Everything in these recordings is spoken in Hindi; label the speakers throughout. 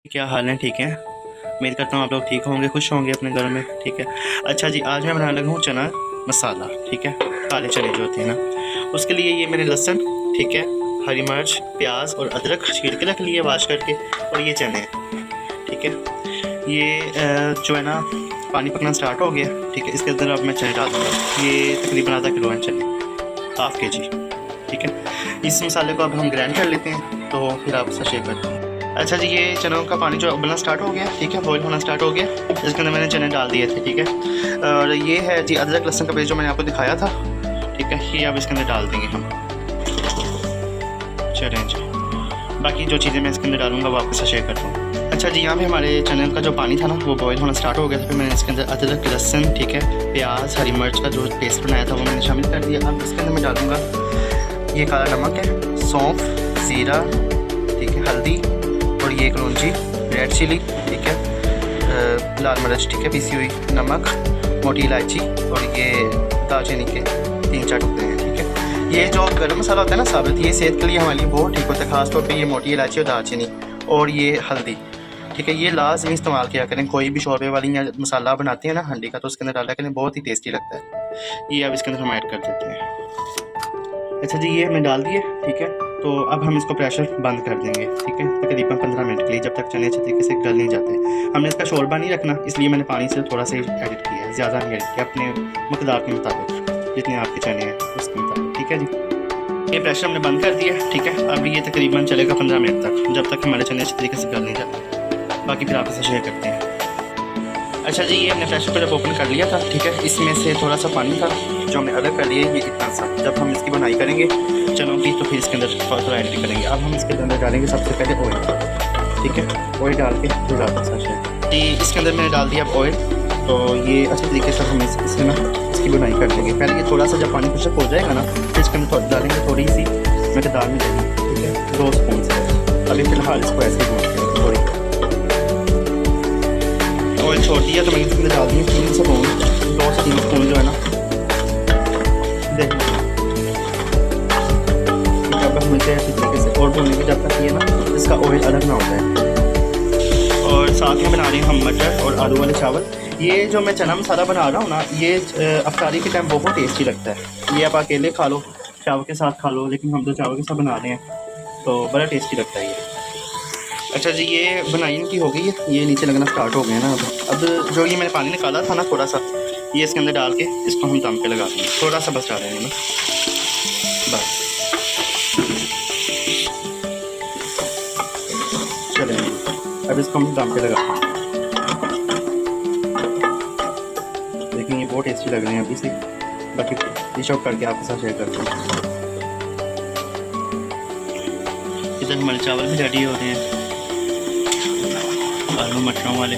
Speaker 1: क्या हाल है? ठीक है, उम्मीद करता हूँ आप लोग ठीक होंगे, खुश होंगे अपने घर में। ठीक है, अच्छा जी, आज मैं बनाने लगा हूँ चना मसाला। ठीक है, काले चने जो होते हैं ना, उसके लिए ये मैंने लहसुन, ठीक है, हरी मिर्च, प्याज और अदरक छील के रख लिए वाश करके, और ये चने हैं। ठीक है, ये जो है ना, पानी पकना स्टार्ट हो गया। ठीक है, इसके अंदर अब मैं चने डाल दूँगा। ये तकरीबन आधा किलो हैं चने, हाफ़ के जी। ठीक है, इस मसाले को अब हम ग्राइंड कर लेते हैं, तो फिर आप उसका शेयर करते हैं। अच्छा जी, ये चनों का पानी जो उबलना स्टार्ट हो गया, ठीक है, बॉईल होना स्टार्ट हो गया। इसके अंदर मैंने चने डाल दिए थे। ठीक है, और ये है जी अदरक लहसुन का पेस्ट जो मैंने आपको दिखाया था। ठीक है, ये अब इसके अंदर डाल देंगे हम। चलें जी, बाकी जो चीज़ें मैं इसके अंदर डालूंगा वो आपके साथ शेयर करता हूँ। अच्छा जी, यहाँ पे हमारे चने का जो पानी था ना, वो बॉईल होना स्टार्ट हो गया था। फिर मैंने इसके अंदर अदरक, लहसुन, ठीक है, प्याज, हरी मिर्च का जो पेस्ट बनाया था वो मैंने शामिल कर दिया। अब इसके अंदर मैं डालूँगा ये काला नमक है, सौंफ, ज़ीरा, ठीक है, हल्दी, और ये कलौंजी, रेड चिली, ठीक है, लाल मिर्च, ठीक है, पीसी हुई, नमक, मोटी इलायची, और ये दालचीनी के 3-4 टुकड़े हैं। ठीक है, ये जो गरम मसाला होता है ना साबित, ये सेहत के लिए हमारे लिए बहुत ठीक होता है, ख़ासतौर पे ये मोटी इलायची और दालचीनी और ये हल्दी। ठीक है, ये लाजमी इस्तेमाल किया करें। कोई भी शोरबे वाली या मसाला बनाते हैं ना हंडी का, तो उसके अंदर डाला करें, बहुत ही टेस्टी लगता है। ये अब इसके अंदर हम ऐड कर देते हैं। अच्छा जी, ये हमने डाल दिए। ठीक है, तो अब हम इसको प्रेशर बंद कर देंगे। ठीक है, तकरीबन 15 मिनट के लिए, जब तक चने अच्छे तरीके से गल नहीं जाते। हमने इसका शोरबा नहीं रखना, इसलिए मैंने पानी से थोड़ा सा एडिट किया है, ज़्यादा नहीं एडिट किया, अपने मकदार के मुताबिक, जितने आपके चने हैं उसके मुताबिक। ठीक है जी, ये प्रेशर हमने बंद कर दिया। ठीक है, अब ये तकरीबन चलेगा 15 मिनट तक, जब तक हमारे चने अच्छे तरीके से गल नहीं जाते। बाकी फिर आपसे शेयर करते हैं। अच्छा जी, ये हमने प्रेशर कुकर ओपन कर लिया था। ठीक है, इसमें से थोड़ा सा पानी था जो हमने अलग कर लिया, ये इतना सा। जब हम इसकी बनाई करेंगे चनों की, तो फिर इसके अंदर थोड़ा एंट्री करेंगे। अब हम इसके अंदर डालेंगे सबसे पहले ऑयल। ठीक है, ऑयल डाल के फिर आपका जी, इसके अंदर मैंने डाल दिया अब ऑयल। तो ये अच्छे तरीके से हम इसमें ना इसकी बुनाई कर लेंगे। पहले ये थोड़ा सा जब पानी खुशक हो जाएगा ना, फिर इसके अंदर डालेंगे थोड़ी सी मकदार में दही। ठीक है, 2 स्पून से। अभी फ़िलहाल इसको ऐसे भून लेंगे। थोड़ी ऑयल छोड़ दिया तो मैंने इसमें डाल दिए 3 स्पून, 2 से 3 स्पून जो है ना, देखिए जब तक मिलते हैं अच्छी तरीके से, और भूनेंगे जब तक ये ना इसका ऑयल अलग ना हो जाए। और साथ में बना रहे हैं हम मटर और आलू वाले चावल। ये जो मैं चना मसाला बना रहा हूँ ना, ये अफ्तारी के टाइम बहुत टेस्टी लगता है। ये आप अकेले खा लो, चावल के साथ खा लो, लेकिन हम तो चावल के साथ बना रहे हैं तो बड़ा टेस्टी लगता है ये। अच्छा जी, ये बनाई इनकी हो गई है, ये नीचे लगना स्टार्ट हो गया ना। अब जो ये मैंने पानी निकाला था ना थोड़ा सा, ये इसके अंदर डाल के इसको हम दम पे लगा देंगे। थोड़ा सा बस डालेंगे ना, बस। चलें, अब इसको हम दम पे लगा देखें, ये बहुत टेस्टी लग रहे हैं अभी से। बाकी डिश आउट करके आपके साथ शेयर करते हैं। इधर हमारे चावल भी रेडी हो रहे हैं, आलू मटरों वाले।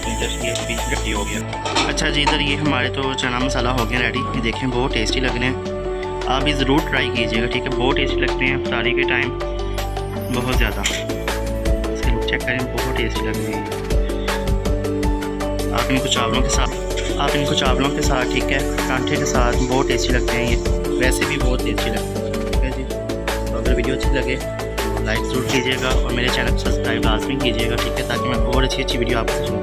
Speaker 1: इधर ये भी रेडी हो गया। अच्छा जी, इधर ये हमारे तो चना मसाला हो गया रेडी। ये देखें, बहुत टेस्टी लग रहे हैं। आप भी ज़रूर ट्राई कीजिएगा। ठीक है, बहुत टेस्टी लगते हैं इफ्तारी के टाइम, बहुत ज़्यादा। इसके लुक चेक करें, बहुत टेस्टी लग रहे हैं। आप इनको चावलों के साथ, ठीक है, परांठे के साथ बहुत टेस्टी लगते हैं ये, वैसे भी बहुत टेस्टी लगते हैं। ठीक है जी, तो अगर वीडियो अच्छी लगे तो लाइक ज़रूर कीजिएगा और मेरे चैनल को सब्सक्राइब लाजमी कीजिएगा। ठीक है, ताकि मैं और अच्छी वीडियो आपको दूँ।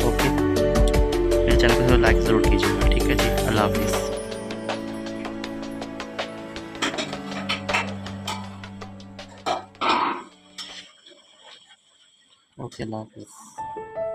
Speaker 1: ओके, मेरे चैनल को लाइक ज़रूर कीजिएगा। ठीक है जी, अल्लाह हाफिज़। ओके, अल्लाह हाफिज़।